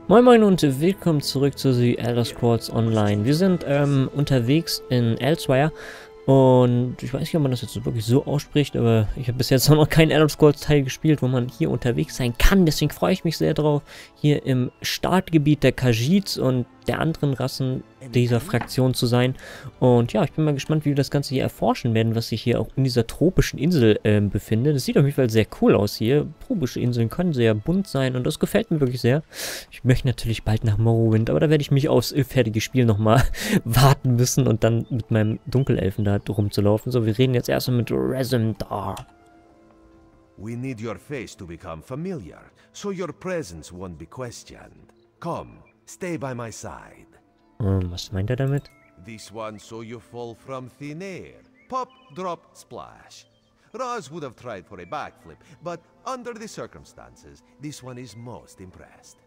Moin Moin und willkommen zurück zu The Elder Scrolls Online. Wir sind unterwegs in Elsewhere und ich weiß nicht, ob man das jetzt wirklich so ausspricht, aber ich habe bis jetzt noch keinen Elder Scrolls Teil gespielt, wo man hier unterwegs sein kann. Deswegen freue ich mich sehr drauf, hier im Startgebiet der Khajiits und der anderen Rassen dieser Fraktion zu sein. Und ja, ich bin mal gespannt, wie wir das Ganze hier erforschen werden, was sich hier auch in dieser tropischen Insel befindet. Das sieht auf jeden Fall sehr cool aus hier. Tropische Inseln können sehr bunt sein und das gefällt mir wirklich sehr. Ich möchte natürlich bald nach Morrowind, aber da werde ich mich aufs fertige Spiel nochmal warten müssen und dann mit meinem Dunkelelfen da rumzulaufen. So, wir reden jetzt erstmal mit Reise da. We need your face to become familiar, so your presence won't be questioned. Come, stay by my side. Was meint er damit? This one saw you fall from thin air. Pop, drop, splash. Roz would have tried for a backflip, but under the circumstances, this one is most impressed.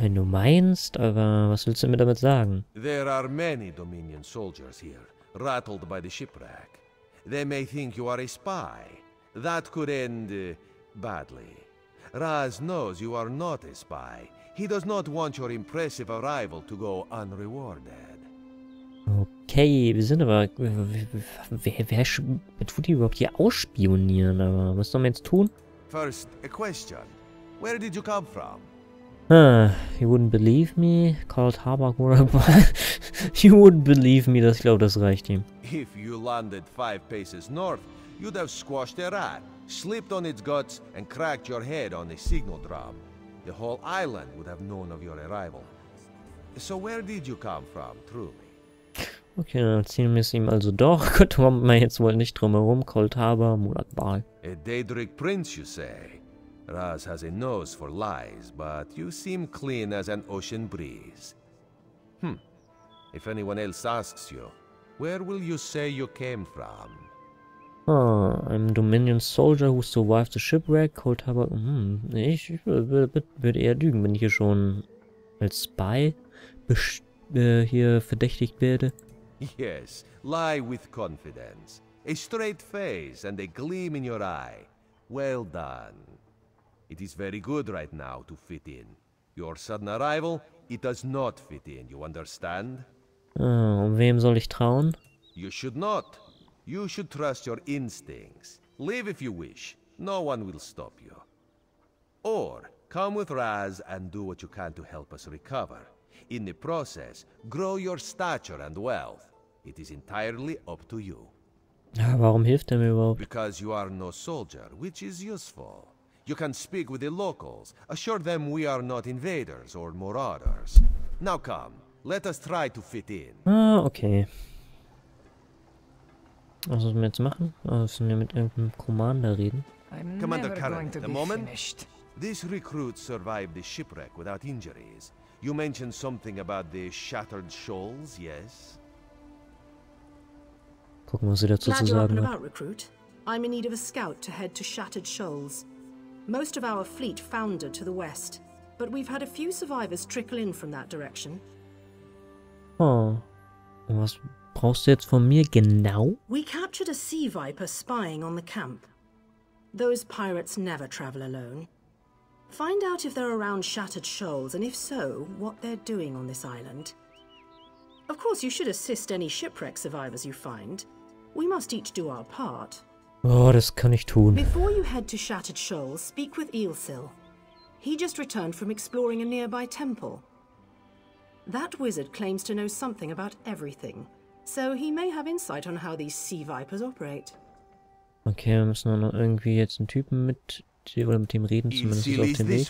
Wenn du meinst, aber was willst du mir damit sagen? There are many Dominion soldiers here, rattled by the shipwreck. They may think you are a spy. That could end badly. Raz knows you are not a spy. He does not want your impressive arrival to go unrewarded. Okay, wir sind aber... Wer tut die überhaupt hier ausspionieren? Aber was sollen wir jetzt tun? First, a question. Where did you come from? You wouldn't believe me. Called Harbor. You wouldn't believe me. Ich glaube, das reicht ihm. If you landed 5 paces north, you'd have squashed a rat, slipped on its guts, and cracked your head on a signal drum. The whole island would have known of your arrival. So where did you come from, truly? Okay, dann ziehen wir es ihm also doch. Gott, kommt man jetzt wohl nicht drum herum. Cold Harbor, Mulatbal. A Daedric prince, you say? Raz has a nose for lies, but you seem clean as an ocean breeze. If anyone else asks you, where will you say you came from? I'm a Dominion soldier who survived the shipwreck. Cold Harbor. Ich würde eher lügen, wenn ich hier schon als Spy hier verdächtigt werde. Yes, lie with confidence. A straight face and a gleam in your eye. Well done. It is very good right now to fit in. Your sudden arrival, it does not fit in, you understand? Wem soll ich trauen? You should not. You should trust your instincts. Live if you wish. No one will stop you. Or, come with Raz and do what you can to help us recover. In the process, grow your stature and wealth. It is entirely up to you. Ja, warum hilft er mir überhaupt? Because you are no soldier, which is useful. You can speak with the locals, assure them we are not invaders or marauders. Now come, let us try to fit in. Okay. Was müssen wir jetzt machen? Müssen wir mit irgendeinem Commander reden? Commander Curran, the moment. This recruit survived the shipwreck without injuries. You mentioned something about the shattered shoals, yes? Gucken, was sie dazu zu sagen hat. Recruit. I'm in need of a scout to head to Shattered Shoals. Most of our fleet foundered to the west, but we've had a few survivors trickle in from that direction. Was brauchst du jetzt von mir genau? We captured a sea viper spying on the camp. Those pirates never travel alone. Find out if they're around Shattered Shoals, and if so, what they're doing on this island. Of course, you should assist any shipwreck survivors you find. We must each do our part. Oh, das kann ich tun. Before you head to Shattered Shoals, speak with Insel. He just returned from exploring a nearby temple. That wizard claims to know something about everything, so he may have insight on how these sea vipers operate. Okay, wir müssen noch irgendwie jetzt einen Typen mit dem reden, zumindest auf dem Weg.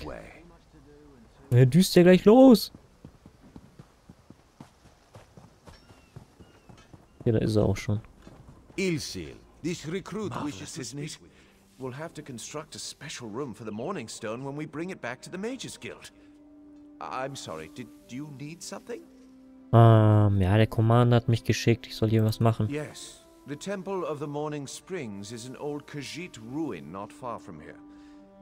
Er düst ja gleich los. Ja, da ist er auch schon. Insel, this recruit wishes to speak with you. We'll have to construct a special room for the Morning Stone when we bring it back to the Mages Guild. I'm sorry, did you need something? Ja, der Commander hat mich geschickt, ich soll hier was machen. Yes, the Temple of the Morning Springs is an old Khajiit ruin not far from here.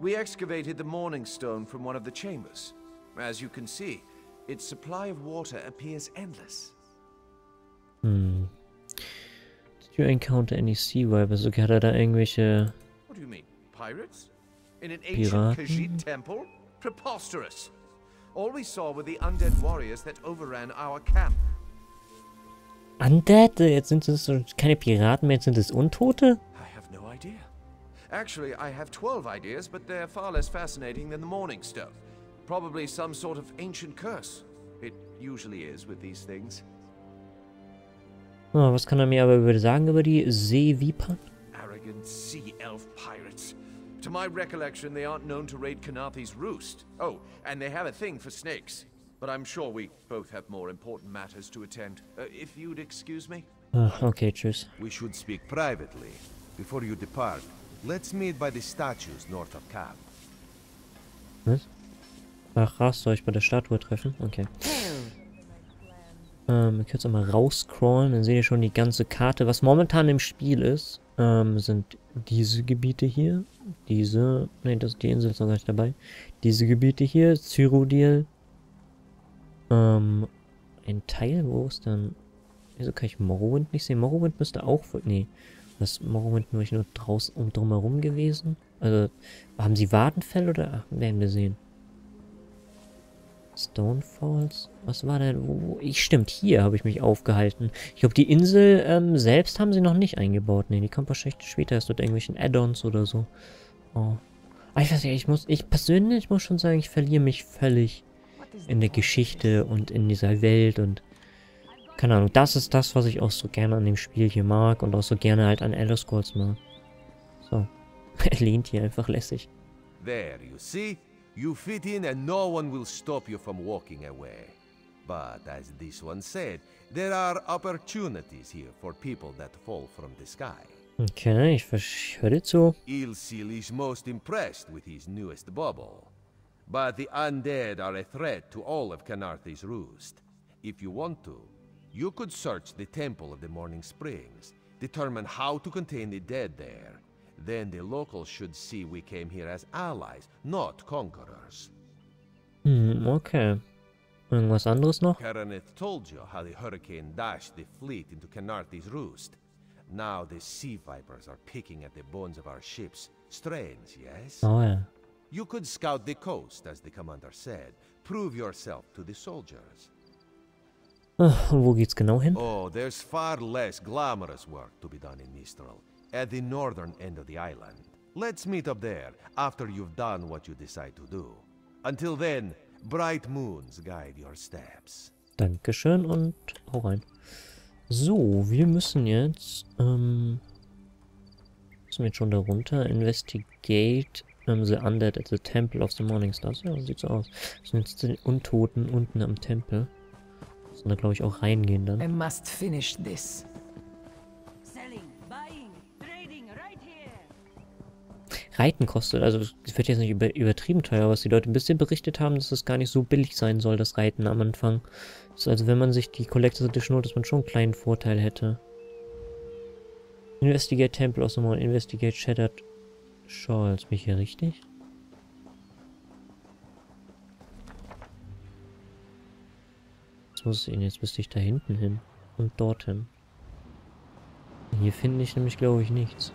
We excavated the Morning Stone from one of the chambers. As you can see, its supply of water appears endless. Did you encounter any sea vipers? Okay, hat er da irgendwelche What do you mean, pirates? In an ancient Piraten? Khajiit temple? Preposterous. All we saw were the undead warriors that overran our camp. Undead? Jetzt sind es keine Piraten mehr, jetzt sind es Untote? I have no idea. Actually, I have 12 ideas, but they're far less fascinating than the Morning Stone. Probably some sort of ancient curse. It usually is with these things. Oh, was kann er mir aber sagen über die Seeviper? Arrogant sea elf pirates. To my recollection, they aren't known to raid Kanathi's roost. Oh, and they have a thing for snakes. But I'm sure we both have more important matters to attend. If you'd excuse me? Okay, tschüss. We should speak privately. Before you depart, let's meet by the statues north of camp. Was? Ach, soll ich bei der Statue treffen? Okay. Ich kann jetzt einmal rausscrollen, dann seht ihr schon die ganze Karte. Was momentan im Spiel ist, sind diese Gebiete hier. Diese, ne, die Insel ist noch gar nicht dabei. Diese Gebiete hier, Cyrodiil. Ein Teil, wo ist dann... Wieso kann ich Morrowind nicht sehen? Morrowind müsste auch... Nee, das Morrowind nur draußen drumherum gewesen. Also, haben sie Wadenfell oder... Ach, werden wir sehen. Stonefalls? Was war denn? Stimmt, hier habe ich mich aufgehalten. Ich glaube, die Insel selbst haben sie noch nicht eingebaut. Ne, die kommt wahrscheinlich später erst mit irgendwelchen Add-ons oder so. Oh. Aber ich weiß nicht, ich persönlich muss schon sagen, ich verliere mich völlig in der Geschichte und in dieser Welt und keine Ahnung, das ist das, was ich auch so gerne an dem Spiel hier mag und auch so gerne halt an Elder Scrolls mag. So. Er lehnt hier einfach lässig. There, you see? You fit in and no one will stop you from walking away. But as this one said, there are opportunities here for people that fall from the sky. Okay, ich höre dir zu. Insel is most impressed with his newest bubble. But the undead are a threat to all of Kanathi's roost. If you want to, you could search the Temple of the Morning Springs, determine how to contain the dead there. Then the locals should see we came here as allies, not conquerors. Okay. Irgendwas anderes noch? Karaneth told you how the hurricane dashed the fleet into Kanathi's roost. Now the sea vipers are picking at the bones of our ships. Strange, yes? Oh ja. You could scout the coast, as the commander said. Prove yourself to the soldiers. Wo geht's genau hin? Oh, there's far less glamorous work to be done in Mistral, at the northern end of the island. Let's meet up there, after you've done what you decide to do. Until then, bright moons guide your steps. Dankeschön und hau rein. So, wir müssen jetzt, schon da runter. Investigate the Undead at the Temple of the Morning Stars. Ja, sieht so aus. Das sind jetzt die Untoten unten am Tempel. Müssen da, glaube ich, auch reingehen dann. I must finish this. Reiten kostet, also es wird jetzt nicht übertrieben teuer, was die Leute ein bisschen berichtet haben, dass es gar nicht so billig sein soll, das Reiten am Anfang. Das ist also, wenn man sich die Collectors Edition holt, dass man schon einen kleinen Vorteil hätte. Investigate Temple of the Morning, Investigate Shattered Shawls. Bin ich hier richtig? Jetzt müsste ich da hinten hin und dorthin. Hier finde ich nämlich, glaube ich, nichts.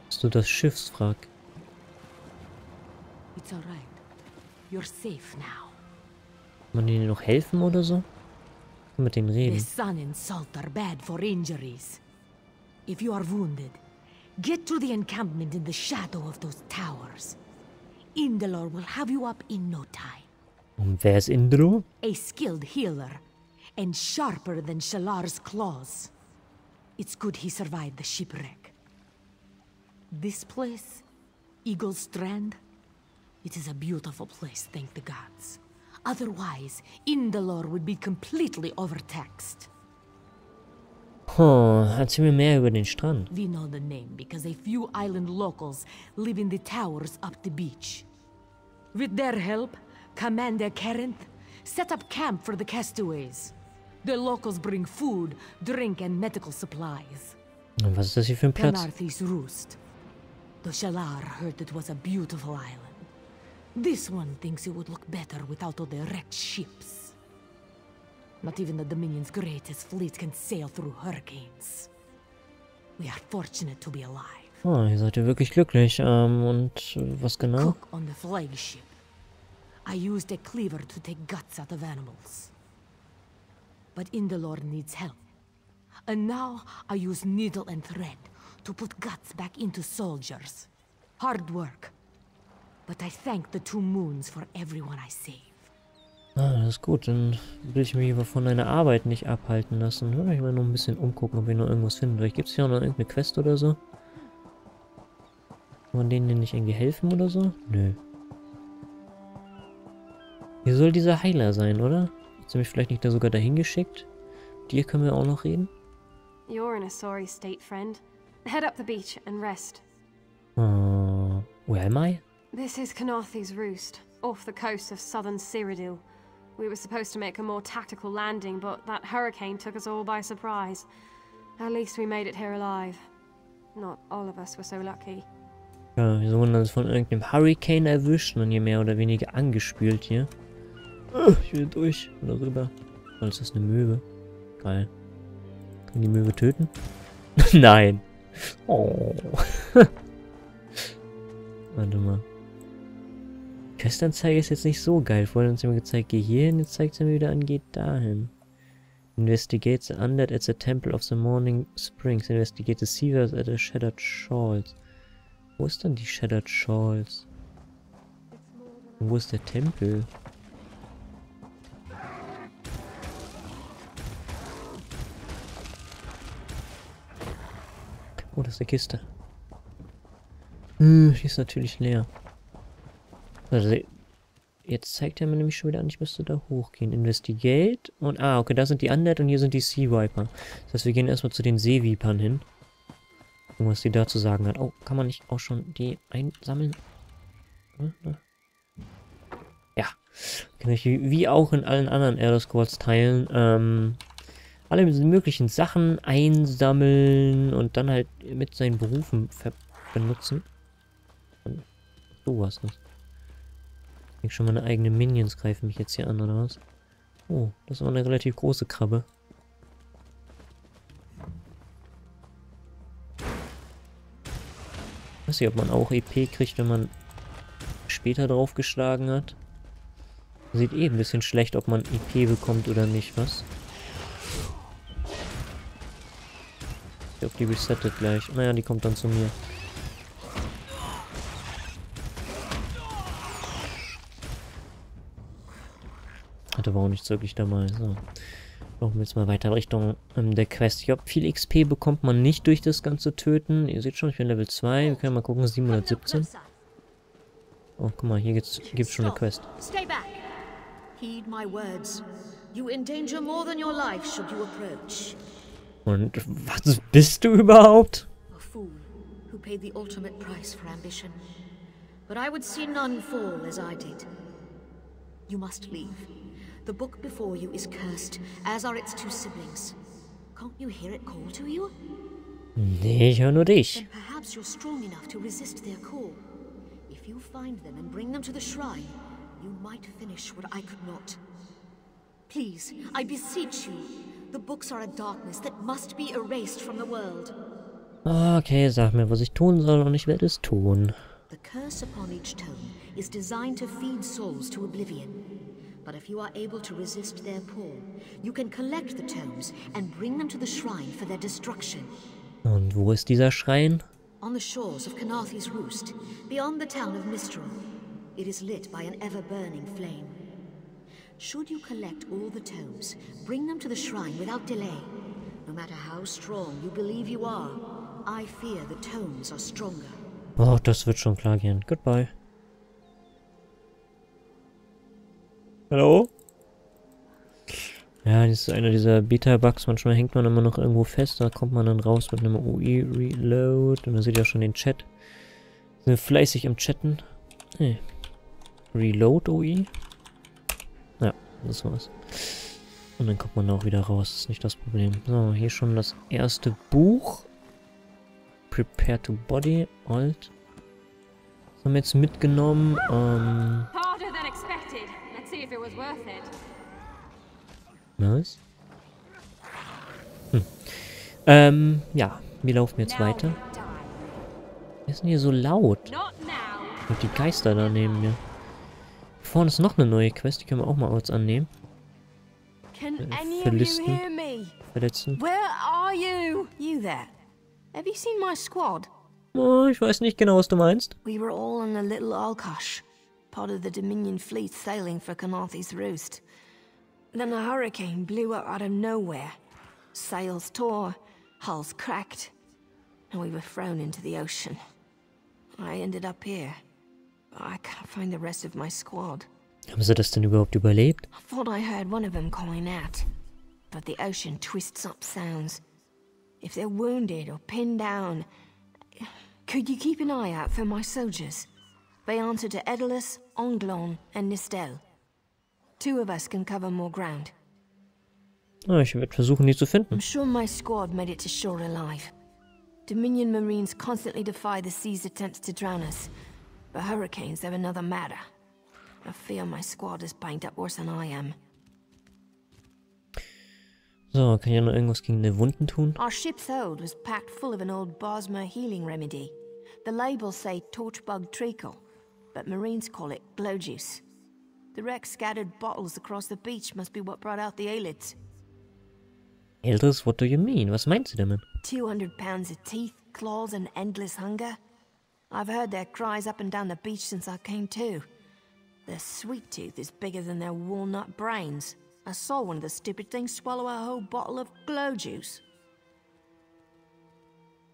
Hast du das Schiffswrack? It's all right. You're safe now. Kann man denen noch helfen oder so? Kann mit denen The reden. sun and salt are bad for injuries. If you are wounded, get to the encampment in the shadow of those towers. Indolor will have you up in no time. Und wer ist Indro? A skilled healer, and sharper than Shalar's claws. It's good he survived the shipwreck. This place, Eagle Strand, it is a beautiful place, thank the gods. Otherwise, Indolor would be completely overtaxed. Oh, erzähl mir mehr über den Strand. We know the name because a few island locals live in the towers up the beach. With their help, Commander Carinth set up camp for the castaways. The locals bring food, drink, and medical supplies. Und was ist das hier für ein Platz? Kanathi's roost. The Shalar heard it was a beautiful island. This one thinks it would look better without all the wrecked ships. Not even the Dominion's greatest fleet can sail through hurricanes. We are fortunate to be alive. Oh, ihr seid ja wirklich glücklich. Und was genau? Cook on the flagship. I used a cleaver to take guts out of animals. But Indolor needs help. And now I use needle and thread to put guts back into soldiers. Hard work. But I thank the 2 moons for everyone I save. Ah, das ist gut. Dann will ich mich aber von deiner Arbeit nicht abhalten lassen. Ich will noch ein bisschen umgucken, ob ich noch irgendwas finde. Vielleicht gibt es hier auch noch irgendeine Quest oder so. Kann man denen nicht irgendwie helfen oder so? Nö. Hier soll dieser Heiler sein, oder? Hat sie mich vielleicht nicht da sogar dahin geschickt? Dir können wir auch noch reden? You're in a sorry state, friend. Head up the beach and rest. Where am I? This is Canarthy's roost, off the coast of southern Cyrodiil. We were supposed to make a more tactical landing, but that hurricane took us all by surprise. At least we made it here alive. Not all of us were so lucky. Ja, wir wurden also von irgendeinem Hurricane erwischt und dann hier mehr oder weniger angespült hier. Ich will durch. Oder rüber. Oh, ist das eine Möwe? Geil. Kann die Möwe töten? Nein. Oh. Warte mal. Questanzeige ist jetzt nicht so geil. Vorhin hat sie mir gezeigt, geh hier hin. Jetzt zeigt sie mir wieder an, geht dahin. Investigate the undead at the Temple of the Morning Springs. Investigate the seavers at the Shattered Shawls. Wo ist denn die Shattered Shawls? Und wo ist der Tempel? Oh, das ist eine Kiste. Die ist natürlich leer. Also, jetzt zeigt er mir nämlich schon wieder an, ich müsste da hochgehen. Investigate. Und, okay, da sind die Undead und hier sind die Sea Viper. Das heißt, wir gehen erstmal zu den Seevipern hin. Und was die da zu sagen hat. Oh, kann man nicht auch schon die einsammeln? Ja. Kann ich wie auch in allen anderen Elder Scrolls Teilen, alle möglichen Sachen einsammeln und dann halt mit seinen Berufen benutzen. Und sowas. Ich denke schon, meine eigenen Minions greifen mich jetzt hier an, oder was? Oh, das war eine relativ große Krabbe. Ich weiß nicht, ob man auch EP kriegt, wenn man später draufgeschlagen hat. Sieht eh ein bisschen schlecht, ob man EP bekommt oder nicht, was? Ich glaube, die resettet gleich. Naja, die kommt dann zu mir. Hatte aber auch nichts wirklich dabei. So. Laufen wir jetzt mal weiter Richtung der Quest. Ich glaube, viel XP bekommt man nicht durch das ganze Töten. Ihr seht schon, ich bin Level 2. Wir können mal gucken, 717. Oh, guck mal, hier gibt's schon eine Quest. Stay back. Heed my words. You endanger more than your life should you approach. Und was bist du überhaupt? A fool who paid the ultimate price for ambition. But I would see none fall as I did. You must leave. The book before you is cursed, as are its 2 siblings. Can't you hear it call to you? Nee, ich höre nur dich. Then perhaps you're strong enough to resist their call. If you find them and bring them to the shrine, you might finish what I could not. Please, I beseech you. The books are a darkness that must be erased from the world. Okay, sag mir, was ich tun soll und ich werde es tun. The curse upon each tome is designed to feed souls to oblivion. But if you are able to resist their pull, you can collect the tomes and bring them to the shrine for their destruction. Und wo ist dieser Schrein? On the shores of Canarthy's roost, beyond the town of Mistral. It is lit by an ever-burning flame. Should you collect all the tomes, bring them to the shrine without delay. No matter how strong you believe you are, I fear the tomes are stronger. Oh, das wird schon klar gehen. Goodbye. Hallo? Ja, das ist einer dieser Beta-Bugs. Manchmal hängt man immer noch irgendwo fest. Da kommt man dann raus mit einem UI-Reload. Und dann seht ihr schon den Chat. Sind fleißig im Chatten. Hey. Reload UI. Ja, das war's. Und dann kommt man auch wieder raus. Das ist nicht das Problem. So, hier schon das erste Buch. Prepare to Body. Alt. Das haben wir jetzt mitgenommen. Harder than expected. Let's see if it was worth it. Nice. Ja, wir laufen jetzt weiter. Wer ist denn hier so laut? Und die Geister da neben mir. Vorne ist noch eine neue Quest, die können wir auch mal kurz annehmen. Can any of you Verlisten. hear me? Verletzten. Where are you? You there? Have you seen my squad? Oh, ich weiß nicht genau, was du meinst. We were all on a little Alkosh, part of the Dominion fleet sailing for Kanathis Roost. Then a hurricane blew up out of nowhere. Sails tore, hulls cracked, and we were thrown into the ocean. I ended up here. I can't find the rest of my squad. Haben sie das denn überhaupt überlebt? I thought I heard one of them calling out, but the ocean twists up sounds. If they're wounded or pinned down, could you keep an eye out for my soldiers? They answer to Edalus, Onglon, and Nistel. 2 of us can cover more ground. Ah, ich werde versuchen, die zu finden. I'm sure my squad made it to shore alive. Dominion Marines constantly defy the sea's attempts to drown us, but hurricanes are another matter. I fear my squad is banged up worse than I am. So, kann ich ja noch irgendwas gegen die Wunden tun? Our ship's hold was packed full of an old Bosmer healing remedy. The labels say torchbug treacle, but Marines call it glow juice. The wreck scattered bottles across the beach must be what brought out the Aelids. Eldris, what do you mean? Was meinst du damit? 200 pounds of teeth, claws, and endless hunger. I've heard their cries up and down the beach since I came to. Their sweet tooth is bigger than their walnut brains. I saw one of the stupid things swallow a whole bottle of glow juice.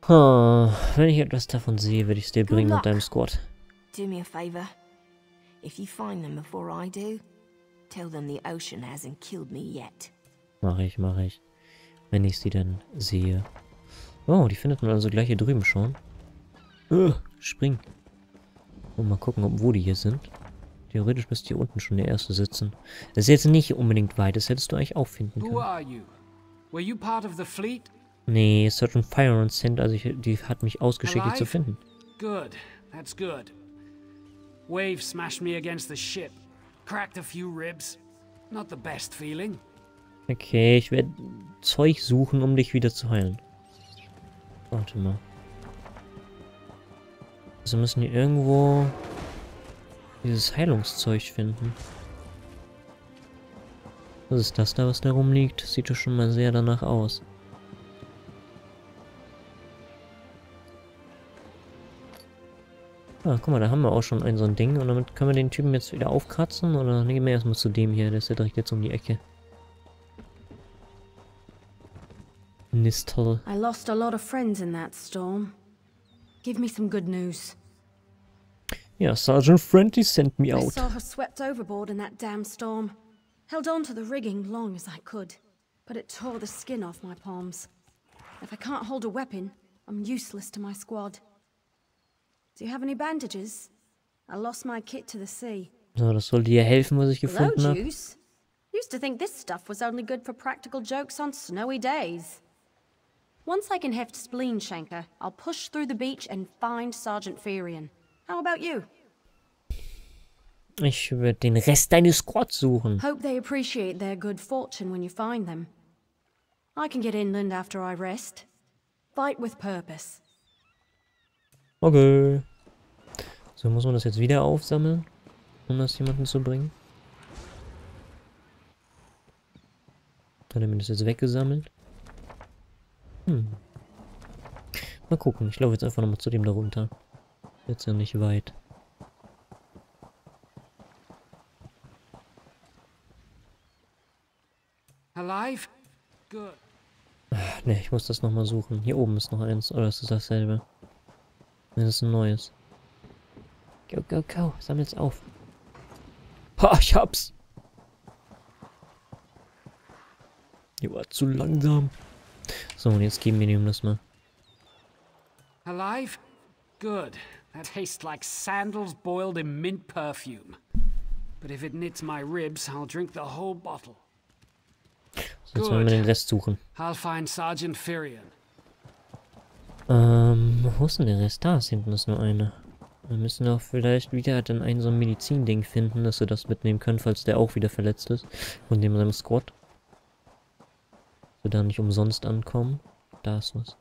Wenn ich etwas davon sehe, würde ich es dir bringen mit deinem Squad. Do me a favor. If you find them before I do, tell them the ocean hasn't killed me yet. Mach ich. Wenn ich sie dann sehe. Oh, die findet man also gleich hier drüben schon. Spring. Und mal gucken, wo die hier sind. Theoretisch müsste hier unten schon der erste sitzen. Das ist jetzt nicht unbedingt weit, das hättest du eigentlich auch finden können. Who are you? Were you part of the fleet? Nee, Search and Fire und Send, also die hat mich ausgeschickt, die zu finden. Good, that's good. Wave smashed me against the ship. Cracked a few ribs. Not the best feeling. Okay, ich werde Zeug suchen, um dich wieder zu heilen. Warte mal. Also müssen hier irgendwo dieses Heilungszeug finden. Was ist das da, was da rumliegt? Sieht doch schon mal sehr danach aus. Ah, guck mal, da haben wir auch schon so ein Ding. Und damit können wir den Typen jetzt wieder aufkratzen. Oder gehen wir erstmal zu dem hier. Der ist ja direkt jetzt um die Ecke. Nistel. I lost a lot of friends in that storm. Give me some good news. Ja, Sergeant Friendly sent me I out. saw her swept overboard in that damn storm. Held on to the rigging long as I could, but it tore the skin off my palms. If I can't hold a weapon, I'm useless to my squad. Do you have any bandages? I lost my kit to the sea. So, das soll dir helfen, was ich gefunden Glow habe. juice? Used to think this stuff was only good for practical jokes on snowy days. Once I can heft Spleen Shanker, I'll push through the beach and find Sergeant Ferian. How about you? Ich werde den Rest deines Squads suchen. Hope they appreciate their good fortune when you find them. I can get inland after I rest. Fight with purpose. Okay. So, muss man das jetzt wieder aufsammeln, um das jemanden zu bringen? Hat er mir das jetzt weggesammelt? Mal gucken, ich laufe jetzt einfach nochmal zu dem da runter. Jetzt ja nicht weit. Alive? Good. Ne, ich muss das nochmal suchen. Hier oben ist noch eins, oder ist das dasselbe? Ne, das ist ein neues. Go, sammel's auf. Ha, ich hab's! Ihr wart zu langsam. So, und jetzt geben wir ihm das mal. Alive? Good. That tastes like sandals boiled in mint perfume. But if it knits my ribs, I'll drink the whole bottle. So, jetzt wollen wir den Rest suchen. I'll find Sergeant Ferian. Wo ist denn der Rest? Da ist hinten ist nur eine. Wir müssen auch vielleicht wieder dann so ein Medizin-Ding finden, dass wir das mitnehmen können, falls der auch wieder verletzt ist. Von dem seinem Squad. Wir da nicht umsonst ankommen. Da ist was.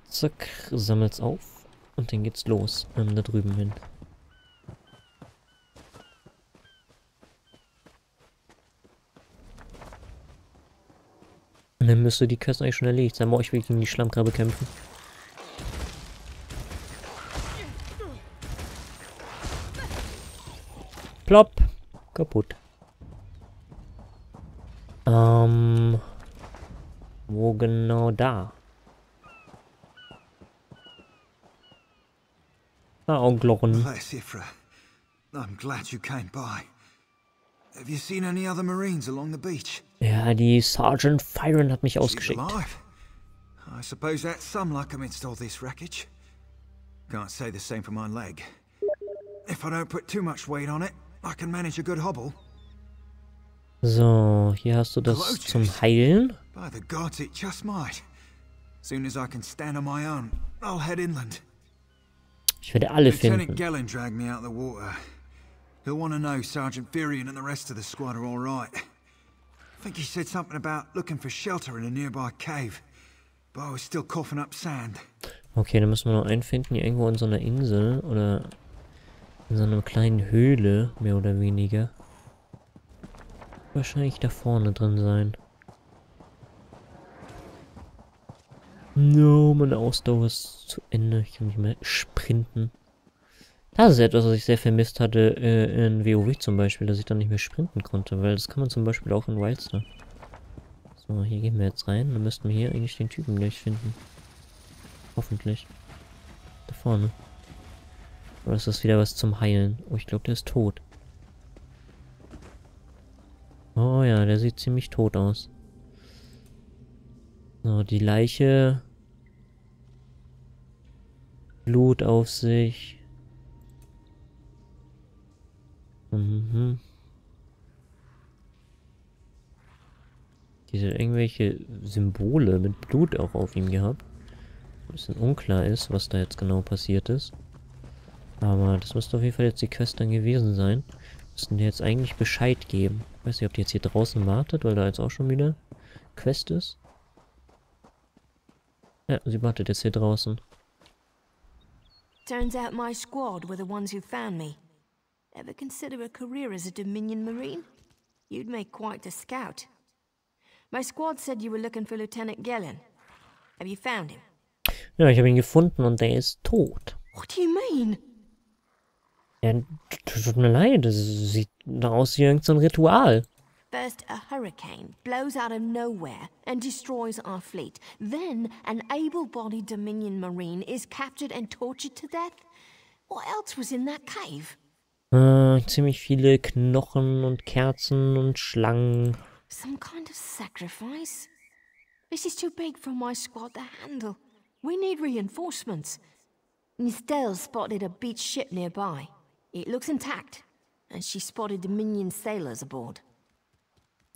Zack, sammelt's auf. Und dann geht's los. Da drüben hin. Und dann müsste die Quest eigentlich schon erledigt sein. Boah, ich will gegen die Schlammkrabbe kämpfen. Plopp. Kaputt. Wo genau da? Augenlochen. I'm glad you came by. Have you seen any other Marines along the beach? Ja, die Sergeant Fyron hat mich ausgeschickt. I suppose that's some luck amidst all this wreckage. Can't say the same for my leg. If I don't put too much weight on it, I can manage a good hobble. So, hier hast du das zum Heilen. By the gods, it just might. Soon as I can stand on my own, I'll head inland. Ich werde alle Lieutenant finden. Gellin dragged me out of the water. He'll want to know Sergeant Firion and the rest of the squad are all right. I think he said something about looking for shelter in a nearby cave, but I was still coughing up sand. Okay, dann müssen wir noch einen finden, hier irgendwo in so einer Insel oder in so einer kleinen Höhle, mehr oder weniger. Wahrscheinlich da vorne drin sein. No, meine Ausdauer ist zu Ende. Ich kann nicht mehr sprinten. Das ist etwas, was ich sehr vermisst hatte in WoW zum Beispiel, dass ich dann nicht mehr sprinten konnte, weil das kann man zum Beispiel auch in Wildstar. So, hier gehen wir jetzt rein. Dann müssten wir hier eigentlich den Typen gleich finden. Hoffentlich. Da vorne. Oder ist das wieder was zum Heilen? Oh, ich glaube, der ist tot. Oh ja, der sieht ziemlich tot aus. So, die Leiche. Blut auf sich. Mhm. Diese irgendwelche Symbole mit Blut auch auf ihm gehabt. Ein bisschen unklar ist, was da jetzt genau passiert ist. Aber das müsste auf jeden Fall jetzt die Quest dann gewesen sein. Müssten die jetzt eigentlich Bescheid geben. Ich weiß nicht, ob die jetzt hier draußen wartet, weil da jetzt auch schon wieder Quest ist. Ja, sie wartet jetzt hier draußen. Turns out my squad were the ones who found me. Ever consider a career as a Dominion Marine? You'd make quite a scout. My squad said you were looking for Lieutenant Gellin. Have you found him? Ja, ich habe ihn gefunden und der ist tot. What do you mean? Ja, tut mir leid, das sieht aus wie irgendein Ritual. First, a hurricane blows out of nowhere and destroys our fleet. Then, an able-bodied Dominion Marine is captured and tortured to death. What else was in that cave? Ziemlich viele Knochen und Kerzen und Schlangen. Some kind of sacrifice? This is too big for my squad to handle. We need reinforcements. Nistel spotted a beached ship nearby. It looks intact, and she spotted Dominion sailors aboard.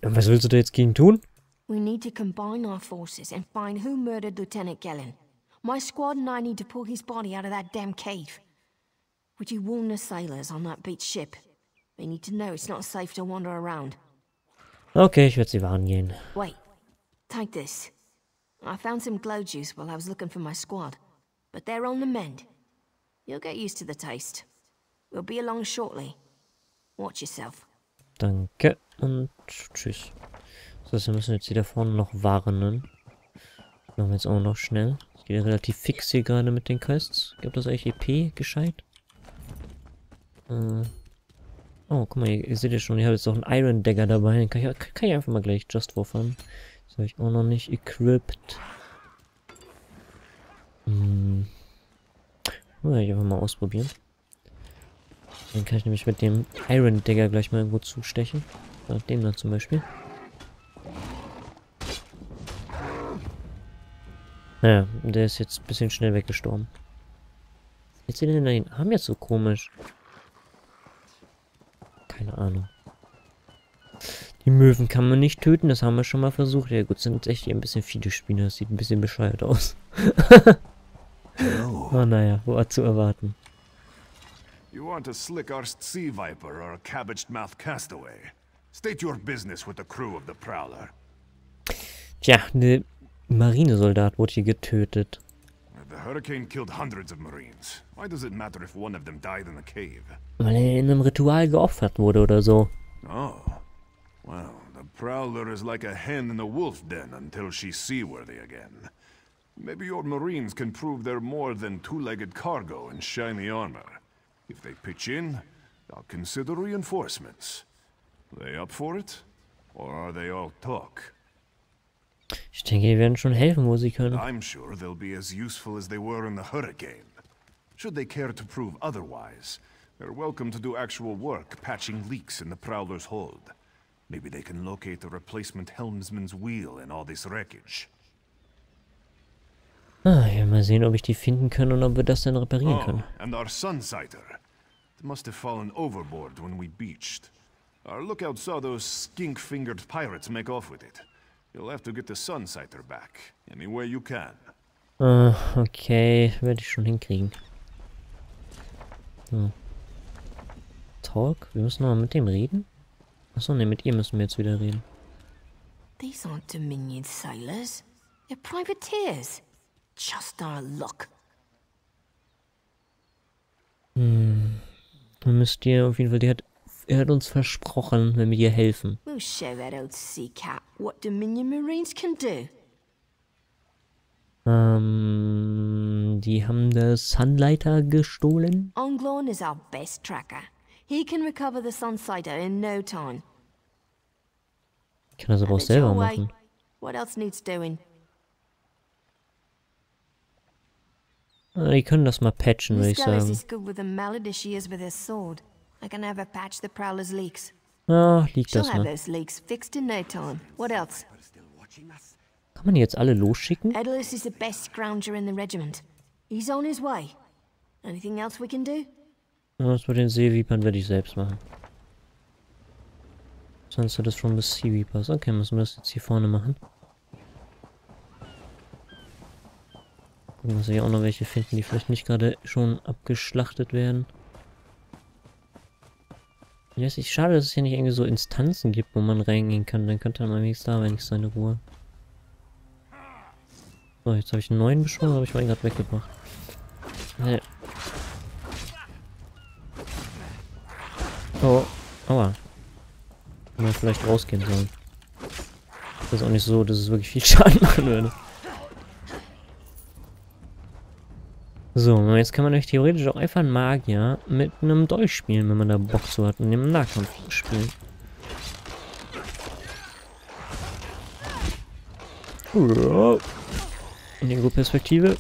Und was willst du da jetzt gegen tun? We need to combine our forces and find who murdered Lieutenant Gellin. My squad and I need to pull his body out of that damn cave. Would you warn the sailors on that beached ship? They need to know it's not safe to wander around. Okay, ich werde sie warnen gehen. Wait, take this. I found some glow juice while I was looking for my squad, but they're on the mend. You'll get used to the taste. We'll be along shortly. Watch yourself. Danke und tschüss. So, wir müssen jetzt hier da vorne noch warnen. Machen wir jetzt auch noch schnell. Es geht ja relativ fix hier gerade mit den Quests. Gibt das eigentlich EP gescheit? Oh, guck mal, ihr seht ja schon, ich habe jetzt auch einen Iron Dagger dabei. Den kann ich einfach mal gleich just for fun. Das habe ich auch noch nicht equipped. Ja, ich einfach mal ausprobieren. Dann kann ich nämlich mit dem Iron Dagger gleich mal irgendwo zustechen. Dem da zum Beispiel. Naja, der ist jetzt ein bisschen schnell weggestorben. Jetzt sind die denn da den Arm jetzt so komisch? Keine Ahnung. Die Möwen kann man nicht töten, das haben wir schon mal versucht. Ja gut, sind echt ein bisschen viele Spieler. Das sieht ein bisschen bescheuert aus. Oh naja, war zu erwarten. You want a slick-arsed sea viper or a cabbaged-mouthed castaway? State your business with the crew of the Prowler. Tja, eine Marinesoldat wurde hier getötet. The hurricane killed hundreds of Marines. Why does it matter if one of them died in the cave? Weil er in einem Ritual geopfert wurde oder so. Oh. Well, the Prowler is like a hen in a wolf den until she's seaworthy again. Maybe your Marines can prove they're more than two-legged cargo and shiny armor. If they pitch in, I'll consider reinforcements. They up for it? Or are they all talk? Ich denke, die werden schon helfen, wo sie können. I'm sure they'll be as useful as they were in the hurricane. Should they care to prove otherwise, they're welcome to do actual work patching leaks in the Prowler's hold. Maybe they can locate the replacement helmsman's wheel in all this wreckage. Ah, ja, mal sehen, ob ich die finden kann und ob wir das dann reparieren können. And our Sunsighter. It must have fallen overboard when we beached. Our lookout saw those skink-fingered pirates make off with it. You'll have to get the Sunsighter back, any way you can. Okay, werde ich schon hinkriegen. Hm. Talk? Wir müssen noch mal mit dem reden? Achso, ne, mit ihr müssen wir jetzt wieder reden. These aren't Dominion sailors. They're privateers. Just our luck. Dann müsst ihr auf jeden Fall, er hat uns versprochen, wenn wir ihr helfen. We'll show that old sea cat what Dominion Marines can do. Die haben das Sunlighter gestohlen. Onglorn is our best tracker. He can recover the Sunsighter in no time. Ich kann das aber auch selber machen. What else needs doing? Die können das mal patchen, würde ich sagen. Is good with a mallet as she is with her sword. I can have her patch the Prowler's leaks. Ah, liegt das She'll have mal. those leaks fixed in no time. What else? Kann man die jetzt alle losschicken? Edalus is the best scrounger in the regiment. He's on his way. Anything else we can do? Das mit den Seevipern werde ich selbst machen. Sonst hat das from the Sea Reapers. Okay, müssen wir das jetzt hier vorne machen. Gucken, dass wir hier auch noch welche finden, die vielleicht nicht gerade schon abgeschlachtet werden. Ja, es ist schade, dass es hier nicht irgendwie so Instanzen gibt, wo man reingehen kann. Dann könnte man wenigstens da wenigstens seine Ruhe. So, jetzt habe ich einen neuen beschworen, aber ich war ihn gerade weggebracht. Nee. Oh, aua. Hätte man vielleicht rausgehen sollen. Das ist auch nicht so, dass es wirklich viel Schaden machen würde. So, jetzt kann man euch theoretisch auch einfach einen Magier mit einem Dolch spielen, wenn man da Bock zu hat und im Nahkampf spielen. In der Ego-Perspektive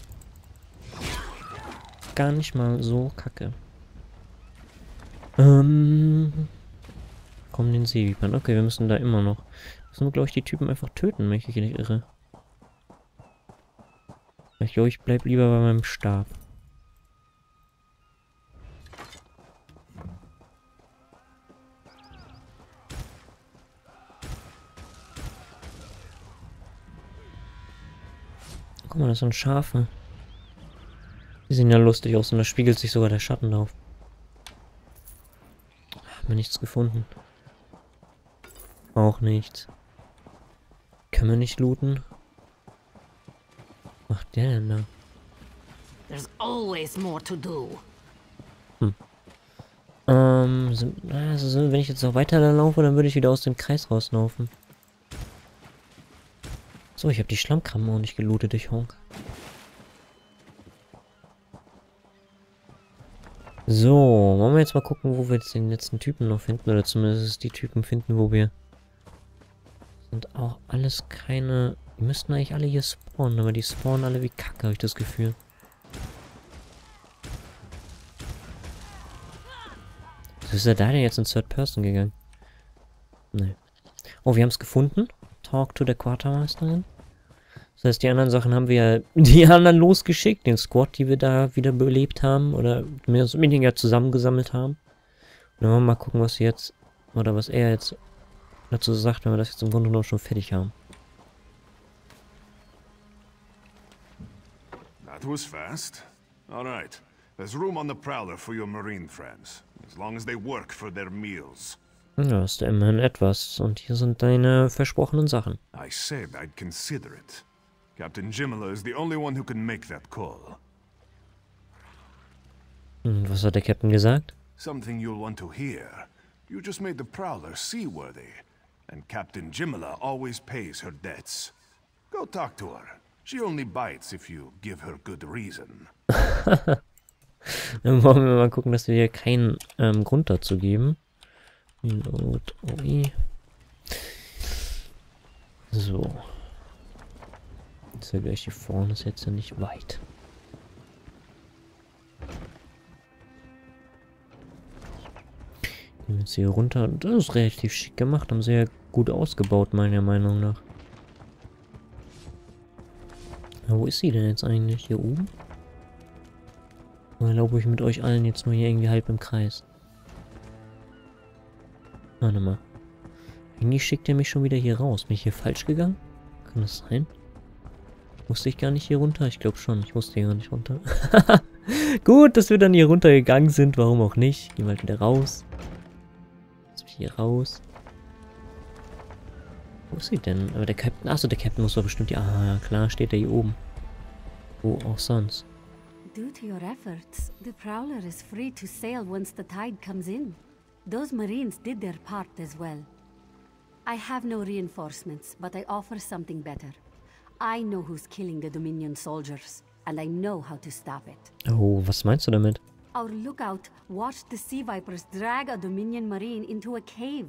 gar nicht mal so kacke. Kommen den Seevipern. Okay, wir müssen da immer noch. Müssen wir, glaube ich, die Typen einfach töten, wenn ich mich nicht irre. Ich glaube, ich bleib lieber bei meinem Stab. Guck mal, das sind Schafe. Die sehen ja lustig aus und da spiegelt sich sogar der Schatten drauf. Haben wir nichts gefunden. Auch nichts. Können wir nicht looten? Was macht der denn da? There's always more to do. Also wenn ich jetzt noch weiter da laufe, dann würde ich wieder aus dem Kreis rauslaufen. So, ich habe die Schlammkrabben auch nicht gelootet, ich Honk. So, wollen wir jetzt mal gucken, wo wir jetzt den letzten Typen noch finden. Oder zumindest die Typen finden, wo wir... Sind auch alles keine... Die müssten eigentlich alle hier spawnen, aber die spawnen alle wie Kacke, habe ich das Gefühl. Wieso ist er da denn jetzt in Third Person gegangen? Nee. Oh, wir haben es gefunden. Talk to der Quartermeisterin. Das heißt, die anderen Sachen haben wir ja die anderen losgeschickt. Den Squad, die wir da wieder belebt haben. Oder mehr oder weniger zusammengesammelt haben. Und dann wollen wir mal gucken, was sie jetzt... Oder was er jetzt dazu sagt, wenn wir das jetzt im Grunde genommen schon fertig haben. That was fast. Alright. There's room on the Prowler for your Marine friends. As long as they work for their meals. Ja, hast du immerhin etwas. Und hier sind deine versprochenen Sachen. I said I'd consider it. Captain Jimala is the only one who can make that call. Was hat der Captain gesagt? Something you'll want to hear. You just made the Prowler seaworthy, and Captain Jimala always pays her debts. Go talk to her. She only bites if you give her good reason. Dann wollen wir mal gucken, dass wir hier keinen Grund dazu geben. So. Ist ja gleich hier vorne, ist jetzt ja nicht weit. Gehen wir jetzt hier runter. Das ist relativ schick gemacht. Haben sie ja gut ausgebaut, meiner Meinung nach. Ja, wo ist sie denn jetzt eigentlich? Hier oben? Oder laufe ich mit euch allen jetzt nur hier irgendwie halb im Kreis? Warte mal. Irgendwie schickt er mich schon wieder hier raus. Bin ich hier falsch gegangen? Kann das sein? Musste ich gar nicht hier runter? Ich glaube schon. Ich musste hier gar nicht runter. Gut, dass wir dann hier runtergegangen sind. Warum auch nicht? Gehen wir halt wieder raus. Jetzt hier raus. Wo ist sie denn? Aber der Captain... Achso, der Captain muss doch bestimmt... Ja, klar, steht er hier oben. Wo auch sonst. Due to your efforts, the Prowler is free to sail once the tide comes in. Those Marines did their part as well. I have no reinforcements, but I offer something better. I know who's killing the Dominion soldiers, and I know how to stop it. Oh, was meinst du damit? Our lookout watched the Sea Vipers drag a Dominion Marine into a cave.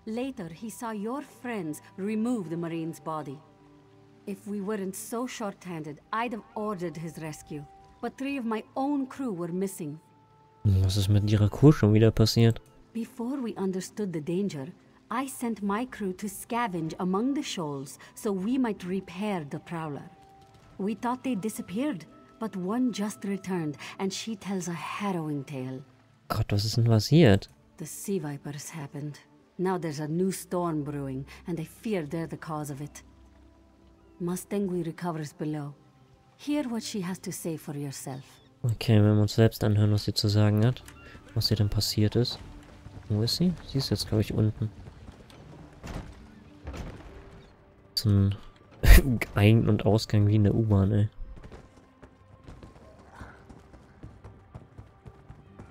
Later, he saw your friends remove the Marine's body. If we weren't so short-handed, I'd have ordered his rescue. But 3 of my own crew were missing. Was ist mit ihrer Crew schon wieder passiert? Before we understood the danger, I sent my crew to scavenge among the shoals so we might repair the Prowler. We thought they disappeared, but one just returned, and she tells a harrowing tale. Gott, was ist denn passiert? The Sea Vipers happened. Now there's a new storm brewing, and I fear they're the cause of it. Mustangui recovers below. Hear what she has to say for yourself. Okay, wenn wir uns selbst anhören, was sie zu sagen hat. Was hier denn passiert ist. Wo ist sie? Sie ist jetzt, glaube ich, unten. So ein Ein- und Ausgang wie in der U-Bahn, ey.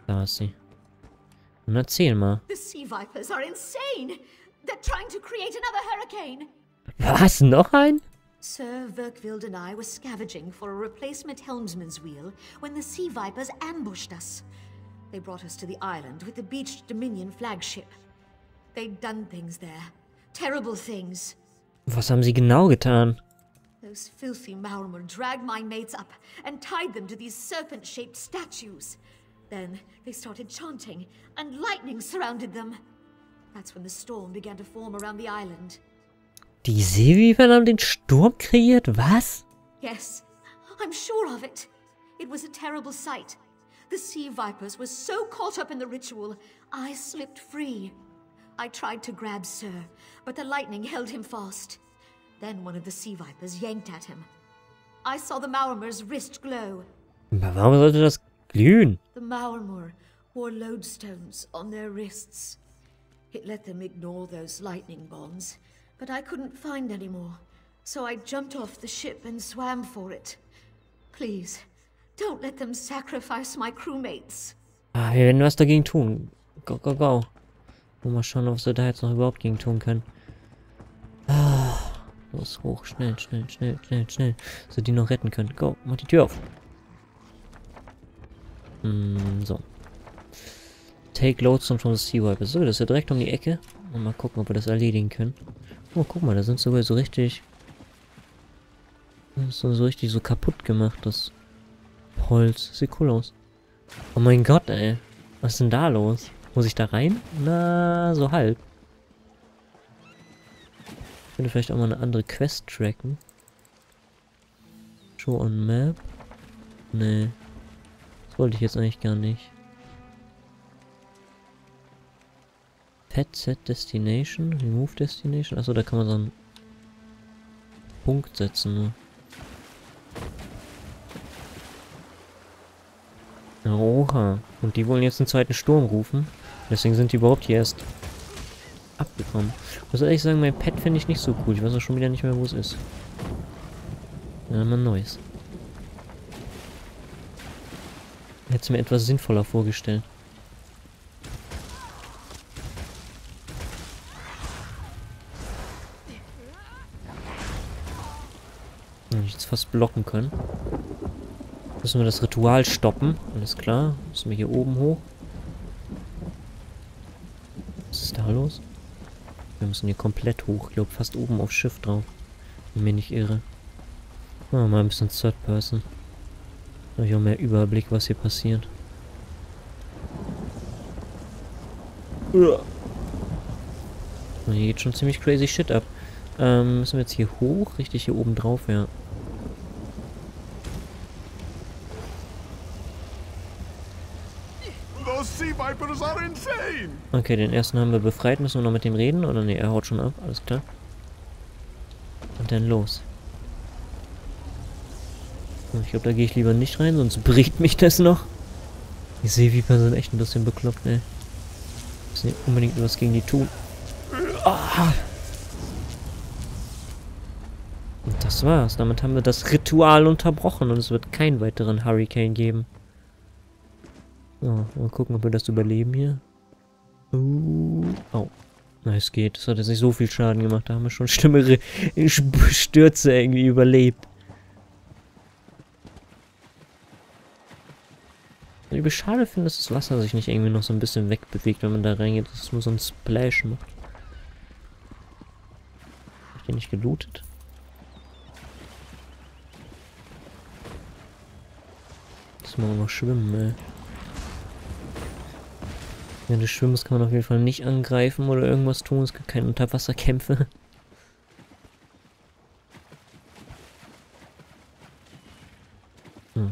Da ist sie. Und erzähl mal. The Sea Vipers are insane! They're trying to create another hurricane! Was? Noch ein? Sir Virkvild and I were scavenging for a replacement helmsman's wheel when the Sea Vipers ambushed us. They brought us to the island with the beached Dominion flagship. They'd done things there. Terrible things. Was haben sie genau getan? Those filthy Maormer dragged my mates up and tied them to these serpent-shaped statues. Then they started chanting, and lightning surrounded them. That's when the storm began to form around the island. Die Seeviper haben den Sturm kreiert? Was? Yes, I'm sure of it. It was a terrible sight. The Sea Vipers were so caught up in the ritual, I slipped free. I tried to grab Sir, but the lightning held him fast. Then one of the Sea Vipers yanked at him. I saw the Maormer's wrist glow. Aber warum sollte das glühen? The Maormer wore lodestones on their wrists. It let them ignore those lightning bombs, but I couldn't find any more. So I jumped off the ship and swam for it. Please, don't let them sacrifice my crewmates. Ah, wir werden was dagegen tun. Go, go, go. Mal schauen, was wir da jetzt noch überhaupt gegen tun können. Ah, los, hoch, schnell, schnell, schnell, schnell, schnell. So, die noch retten können. Go, mach die Tür auf. So. Take Lodestone from the Sea Viper. So, das ist ja direkt um die Ecke. Und mal gucken, ob wir das erledigen können. Oh, guck mal, da sind sogar so richtig... Das ist so richtig so kaputt gemacht, das Holz. Sieht cool aus. Oh mein Gott, ey. Was ist denn da los? Muss ich da rein? Na, so halb. Ich könnte vielleicht auch mal eine andere Quest tracken. Show on Map. Nee. Das wollte ich jetzt eigentlich gar nicht. Pet Set Destination. Remove Destination. Achso, da kann man so einen Punkt setzen nur. Oha. Und die wollen jetzt einen zweiten Sturm rufen. Deswegen sind die überhaupt hier erst abgekommen. Ich muss ehrlich sagen, mein Pet finde ich nicht so cool. Ich weiß auch schon wieder nicht mehr, wo es ist. Ja, mal ein neues. Hätte es mir etwas sinnvoller vorgestellt. Hätte ich jetzt fast blocken können. Müssen wir das Ritual stoppen. Alles klar. Müssen wir hier oben hoch. Was ist da los? Wir müssen hier komplett hoch. Ich glaube fast oben aufs Schiff drauf. Wenn ich mich nicht irre. Machen wir mal ein bisschen Third Person. Da habe ich auch mehr Überblick, was hier passiert. Hier geht schon ziemlich crazy shit ab. Müssen wir jetzt hier hoch? Richtig hier oben drauf, ja. Okay, den ersten haben wir befreit. Müssen wir noch mit dem reden? Oder ne, er haut schon ab. Alles klar. Und dann los. Ich glaube, da gehe ich lieber nicht rein, sonst bricht mich das noch. Die Seeviper sind echt ein bisschen bekloppt, ey. Müssen nicht unbedingt was gegen die tun. Ah. Und das war's. Damit haben wir das Ritual unterbrochen und es wird keinen weiteren Hurricane geben. So, mal gucken, ob wir das überleben hier. Oh. Na, es geht. Das hat jetzt nicht so viel Schaden gemacht. Da haben wir schon schlimmere Stürze irgendwie überlebt. Was ich schade finde, dass das Wasser sich nicht irgendwie noch so ein bisschen wegbewegt, wenn man da reingeht. Das ist nur so ein Splash macht. Hab ich den nicht gelootet? Jetzt mal noch schwimmen, ey. Während des Schwimmens kann man auf jeden Fall nicht angreifen oder irgendwas tun. Es gibt keine Unterwasserkämpfe.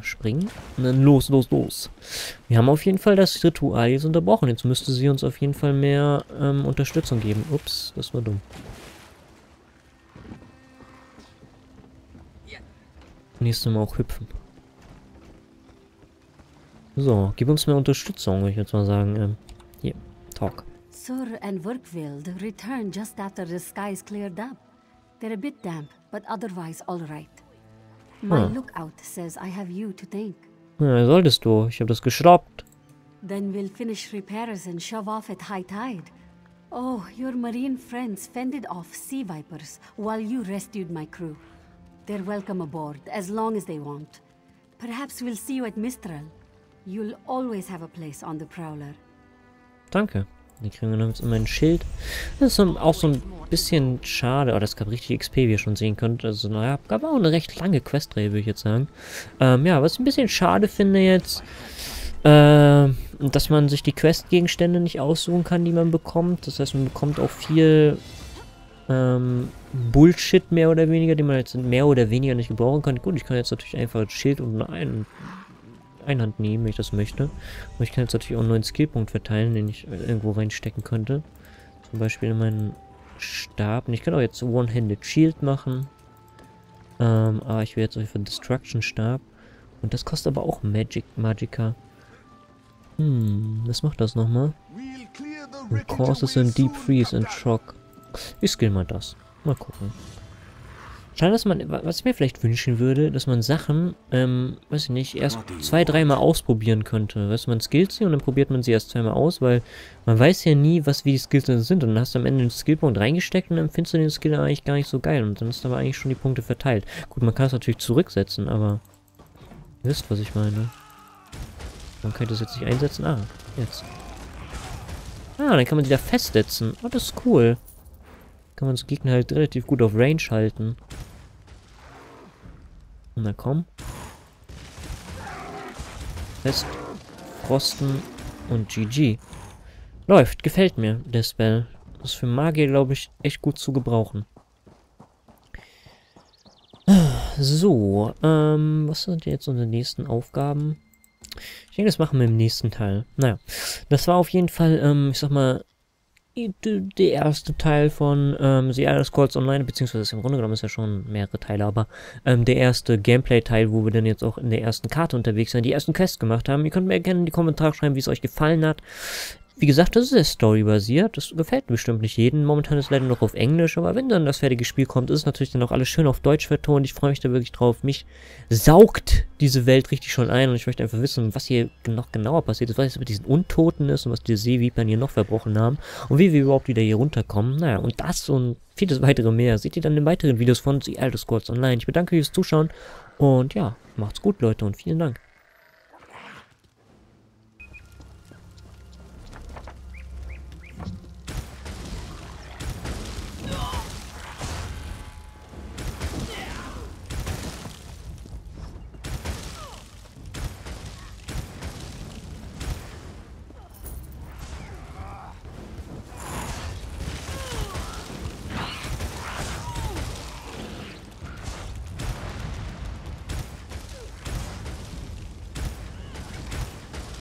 Springen. Und dann los. Wir haben auf jeden Fall das Ritual jetzt unterbrochen. Jetzt müsste sie uns auf jeden Fall mehr Unterstützung geben. Ups, das war dumm. Nächstes Mal auch hüpfen. So, gib uns mehr Unterstützung, würde ich jetzt mal sagen. Hier, talk. Sur and Workfield returned just after the skies cleared up. They're a bit damp, but otherwise all right. My lookout says I have you to thank. Ja, solltest du. Ich habe das geschraubt. Then we'll finish repairs and shove off at high tide. Oh, your marine friends fended off sea vipers while you rescued my crew. They're welcome aboard as long as they want. Perhaps we'll see you at Mistral. You'll always have a place on the Prowler. Danke. Die kriegen wir jetzt immer ein Schild. Das ist auch so ein bisschen schade. Oh, das gab richtig XP, wie ihr schon sehen könnt. Also, naja, gab auch eine recht lange Questreihe, würde ich jetzt sagen. Ja, was ich ein bisschen schade finde jetzt, dass man sich die Questgegenstände nicht aussuchen kann, die man bekommt. Das heißt, man bekommt auch viel Bullshit mehr oder weniger, den man jetzt mehr oder weniger nicht gebrauchen kann. Gut, ich kann jetzt natürlich einfach ein Schild und eine Einhand nehmen, wenn ich das möchte. Und ich kann jetzt natürlich auch einen neuen Skillpunkt verteilen, den ich irgendwo reinstecken könnte. Zum Beispiel in meinen Stab. Und ich kann auch jetzt One-Handed Shield machen. Aber ich will jetzt auf jeden Fall Destruction Stab. Und das kostet aber auch Magicka. Was macht das nochmal? Causes in Deep Freeze and Shock. Ich skill mal das. Mal gucken. Schade, dass man, was ich mir vielleicht wünschen würde, dass man Sachen, weiß ich nicht, erst 2-3 Mal ausprobieren könnte. Weißt du, man skillt sie und dann probiert man sie erst 2 Mal aus, weil man weiß ja nie, wie die Skills sind. Und dann hast du am Ende den Skillpunkt reingesteckt und dann findest du den Skill eigentlich gar nicht so geil. Und dann ist aber eigentlich schon die Punkte verteilt. Gut, man kann es natürlich zurücksetzen, aber ihr wisst, was ich meine. Man könnte es jetzt nicht einsetzen. Ah, jetzt. Ah, dann kann man sie da festsetzen. Oh, das ist cool. Kann man so Gegner halt relativ gut auf Range halten. Und dann komm. Fest. Frosten und GG. Läuft, gefällt mir, der Spell. Das ist für Magier, glaube ich, echt gut zu gebrauchen. So, was sind jetzt unsere nächsten Aufgaben? Ich denke, das machen wir im nächsten Teil. Naja, das war auf jeden Fall, ich sag mal, der erste Teil von The Elder Scrolls Online, beziehungsweise im Grunde genommen ist ja schon mehrere Teile, aber der erste Gameplay-Teil, wo wir dann jetzt auch in der ersten Karte unterwegs sind, die ersten Quests gemacht haben. Ihr könnt mir gerne in die Kommentare schreiben, wie es euch gefallen hat. wie gesagt, das ist sehr storybasiert. Das gefällt bestimmt nicht jedem. Momentan ist es leider noch auf Englisch, aber wenn dann das fertige Spiel kommt, ist es natürlich dann auch alles schön auf Deutsch vertont. Ich freue mich da wirklich drauf. Mich saugt diese Welt richtig schon ein und ich möchte einfach wissen, was hier noch genauer passiert ist, was jetzt mit diesen Untoten ist und was diese Seevipern hier noch verbrochen haben und wie wir überhaupt wieder hier runterkommen. Naja, und das und vieles weitere mehr seht ihr dann in weiteren Videos von The Elder Scrolls Online. Ich bedanke euch fürs Zuschauen und ja, macht's gut, Leute, und vielen Dank.